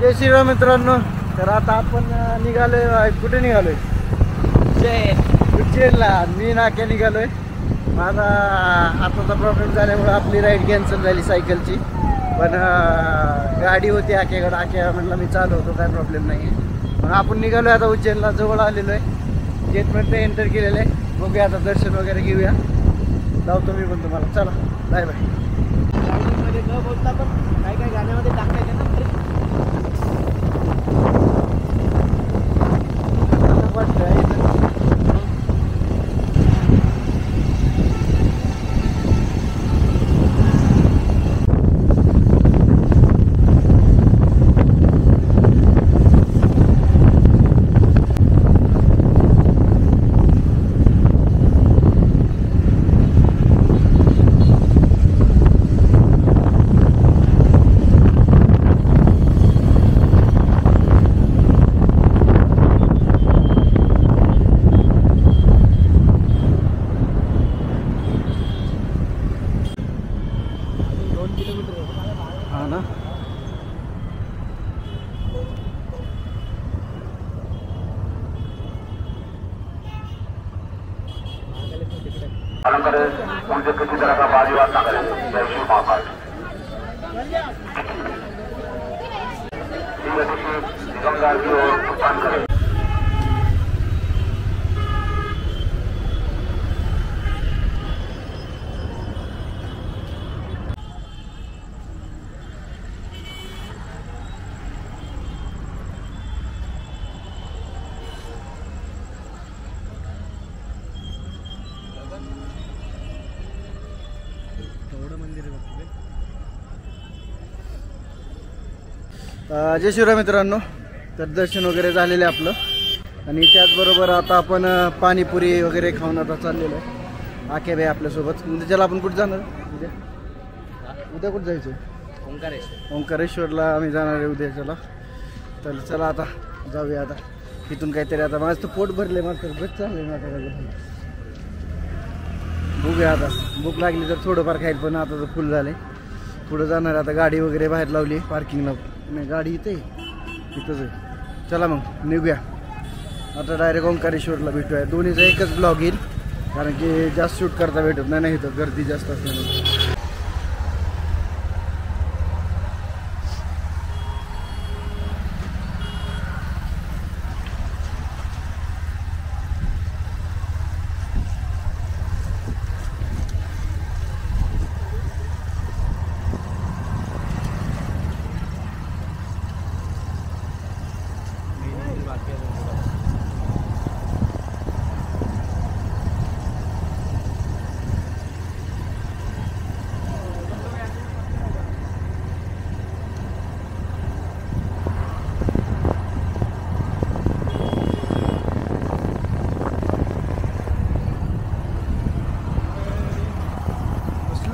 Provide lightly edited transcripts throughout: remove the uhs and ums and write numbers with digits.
जय श्रीराम मित्रांनो. तर आता आपण निघालोय. कुठे निघालोय? उज्जैनला. मी नाक्या निघालोय. माझा आताचा प्रॉब्लेम झाल्यामुळे आपली राईड कॅन्सल झाली सायकलची. पण गाडी होती आक्याकडे. आक्या म्हटलं मी चालवतो, काय प्रॉब्लेम नाही आहे. मग आपण निघालोय आता उज्जैनला. जवळ आलेलो आहे. गेटमध्ये एंटर केलेलं आहे. बघूया आता दर्शन वगैरे घेऊया. लावतो मी पण तुम्हाला. चला बाय बाय. गाडीमध्ये न बोलता पण काय काय गाण्यामध्ये टाकायचं ना. मुझे किसी तरह का बाजीवाद ना करें. जय श्री महाकाल. गंगा की ओर प्रस्थान करें. जय शिवराय मित्रांनो. तर दर्शन वगैरे झालेलं आहे आपलं. आणि त्याचबरोबर आता आपण पाणीपुरी वगैरे खाऊन आता चाललेलो आहे. आखे भाई आपल्यासोबत. उद्याला आपण कुठे जाणार? उद्या कुठं जायचं? ओंकारेश्वरला आम्ही जाणार आहे उद्याच्याला. तर चला आता जाऊया. आता तिथून काहीतरी आता माझं तर पोट भरले. माझं बस चाललंय माझ्या. बघूया आता. भूक लागली तर थोडंफार खाईल. पण आता तर फुल झाले. पुढं जाणार आता. गाडी वगैरे बाहेर लावली पार्किंगला. नाही गाडी इथे इथंच आहे. चला मग निघूया आता. डायरेक्ट ओंकारेश्वरला भेटूया. दोन्हीचा एकच ब्लॉग येईल. कारण की जास्त शूट करता भेटत नाही. इथं गर्दी जास्त असल्यामुळे.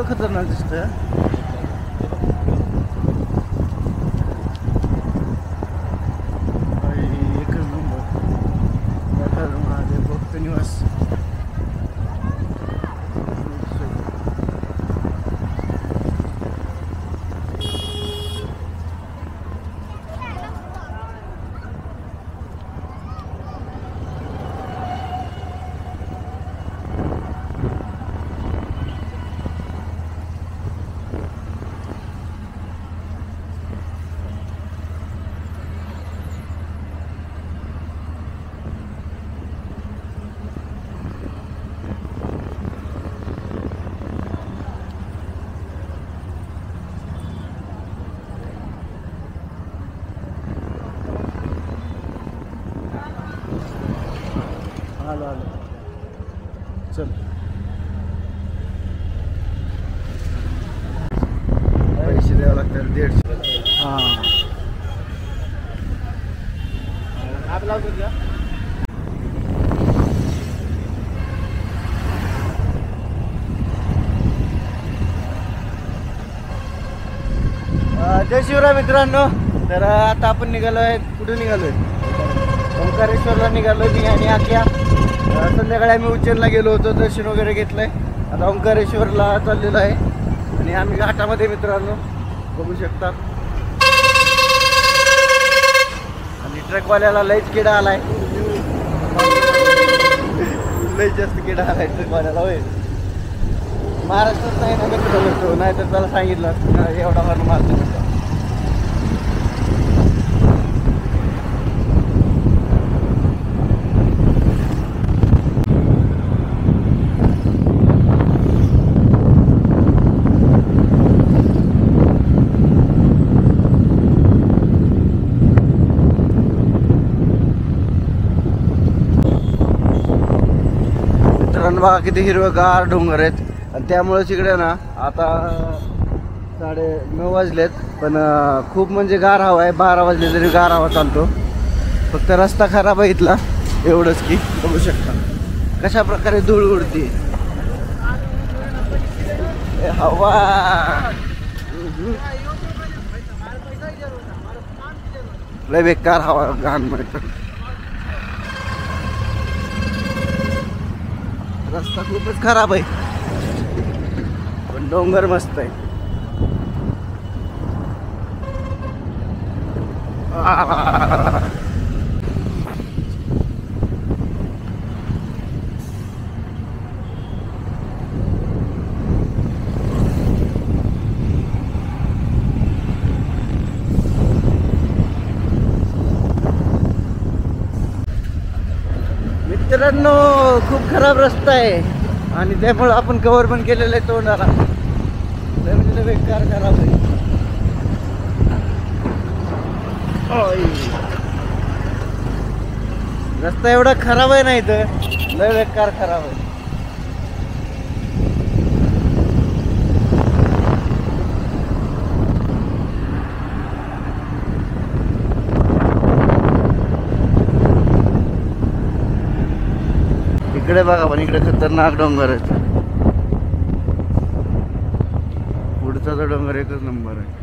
खतरनाक दिसतंय. एकच नंबर. महादेव भक्त निवास. आलो आलो. चल पैसे द्यावं लागतात. 150. हां आप लावतो का? जय शिवराय मित्रांनो. तर आता आपण निघालोय. कुठे निघालोय? ओंकारेश्वरला निघालोय मी आणि आख्या. संध्याकाळी आम्ही उज्जैनला गेलो होतो. दर्शन वगैरे घेतलंय. आता ओंकारेश्वरला चाललेलो आहे. आणि आम्ही घाटामध्ये मित्रांनो बघू शकता. ट्रकवाल्याला लयच किडा आलाय, लय जास्त किडा आलाय ट्रकवाल्याला. होय महाराष्ट्रात नाही ना मित्र, नाही तर त्याला सांगितलं एवढा हॉर्न मारतो. बघा किती हिरवगार डोंगर आहेत. आणि त्यामुळेच इकडे ना आता 9:30 वाजलेत, पण खूप म्हणजे गार हवा आहे. 12 वाजले तरी गार हवा चालतो. फक्त रस्ता खराब आहे इथला, एवढंच की. बघू शकता कशा प्रकारे धूळ उडते हवा. लय बेकार हवा घाण मिळतं. रस्ता खूपच खराब आहे, पण डोंगर मस्त आहे. मित्रांनो खूप खराब रस्ता आहे आणि त्यामुळे आपण कव्हर पण केलेलं आहे तोंडाला. म्हणजे बेकार खराब आहे. रस्ता एवढा खराब आहे ना इथं, लय बेकार खराब आहे. इकडे बघा, पण इकडे खतरनाक डोंगर आहेत. पुढचा तो डोंगर एकच नंबर आहे.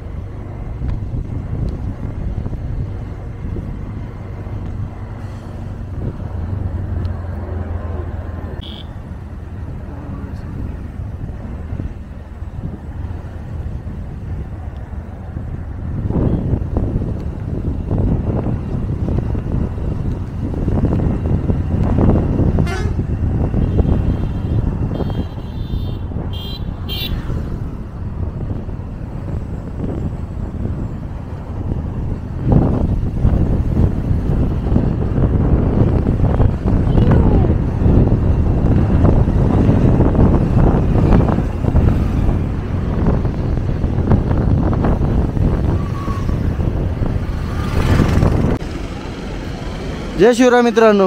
जय शिवराय मित्रांनो,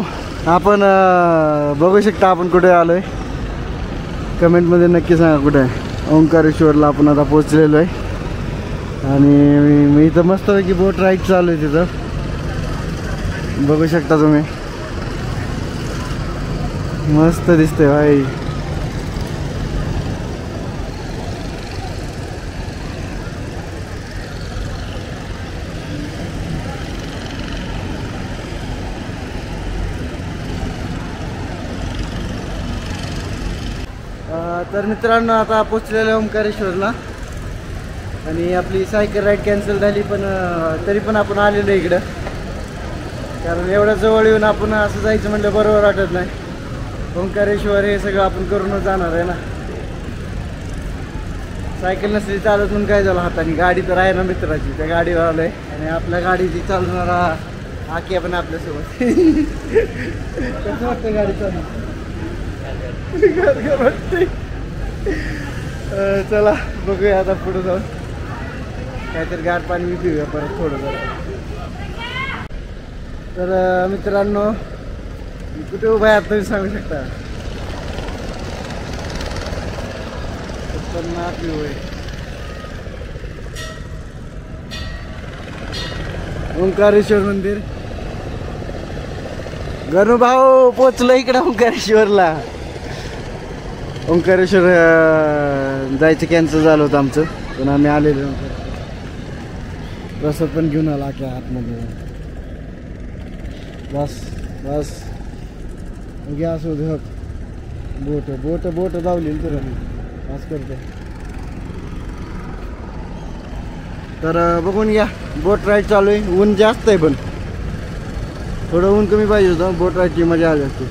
आपण बघू शकता आपण कुठे आलोय. कमेंटमध्ये नक्की सांगा कुठे आहे. ओंकारेश्वरला आपण आता पोहोचलेलो आहे. आणि मी इथं मस्तपैकी बोट राईड चालू आहे. तिथं बघू शकता तुम्ही, मस्त दिसते भाई. तर मित्रांनो आता पोचलेलो आहे ओंकारेश्वरला. आणि आपली सायकल राईड कॅन्सल झाली, पण तरी पण आपण आलेलो आहे इकडं. कारण एवढ्या जवळ येऊन आपण असं जायचं म्हटलं बरोबर वाटत नाही. ओंकारेश्वर हे सगळं आपण करूनच जाणार आहे ना. सायकल नसली चालत म्हणून काय झालं, हाताने गाडी तर आहे ना मित्राची, त्या गाडीवर आलो आहे. आणि आपल्या गाडीची चालणारा आकी पण आपल्यासोबत. कसं वाटतं गाडी चालू? वाटते. चला बघूया आता पुढे जाऊन काहीतरी गार पाणी पिऊया परत थोडं जरा. तर मित्रांनो कुठे उभा आहे तुम्ही सांगू शकता? खतरनाक व्ह्यू आहे. ओंकारेश्वर मंदिर. गणू भाऊ पोचलो इकडे ओंकारेश्वरला. ओंकारेश्वर जायचं कॅन्सल झालं होतं आमचं, पण आम्ही आलेलो नंतर. प्रसाद पण घेऊन आला की आतमध्ये. बस बस घ्या असू दे. बोट बोट बोट धावली तर पास करते. तर बघून घ्या, बोट राईड चालू आहे. ऊन जास्त आहे पण थोडं ऊन कमी पाहिजे होतं, बोट राहायची मजा आली असती.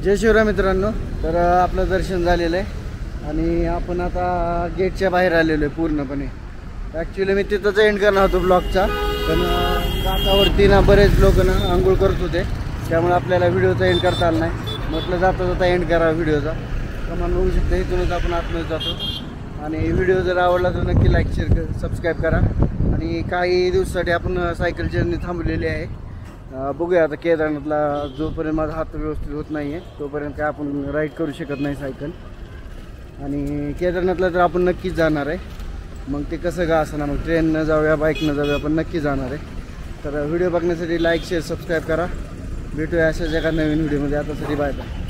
जय शिवराय मित्रांनो. तर आपलं दर्शन झालेलं आहे आणि आपण आता गेटच्या बाहेर आलेलो आहे पूर्णपणे. ॲक्च्युली मी तिथंच एंड करणार होतो ब्लॉगचा, पण घाटावरती ना बरेच लोक ना आंघोळ करत होते, त्यामुळे आपल्याला व्हिडिओचा एंड करता आला नाही. म्हटलं जाता जाता एंड करा व्हिडिओचा. कमान बघू शकता, इथूनच आपण आतमध्ये जातो. आणि व्हिडिओ जर आवडला तर नक्की लाईक शेअर सबस्क्राईब करा. आणि काही दिवसासाठी आपण सायकल जर्नी थांबलेली आहे. बघूया आता केदारनाथला जोपर्यंत माझा हात व्यवस्थित होत नाही आहे तोपर्यंत काय आपण राईड करू शकत नाही सायकल. आणि केदारनाथला तर आपण नक्कीच जाणार आहे. मग ते कसं का असं ना, मग ट्रेननं जाऊया बाईकनं जाऊया, पण नक्की जाणार आहे. तर व्हिडिओ बघण्यासाठी लाईक शेअर सबस्क्राईब करा. भेटूया अशाच एका नवीन व्हिडिओमध्ये. आतासाठी बाय बाय.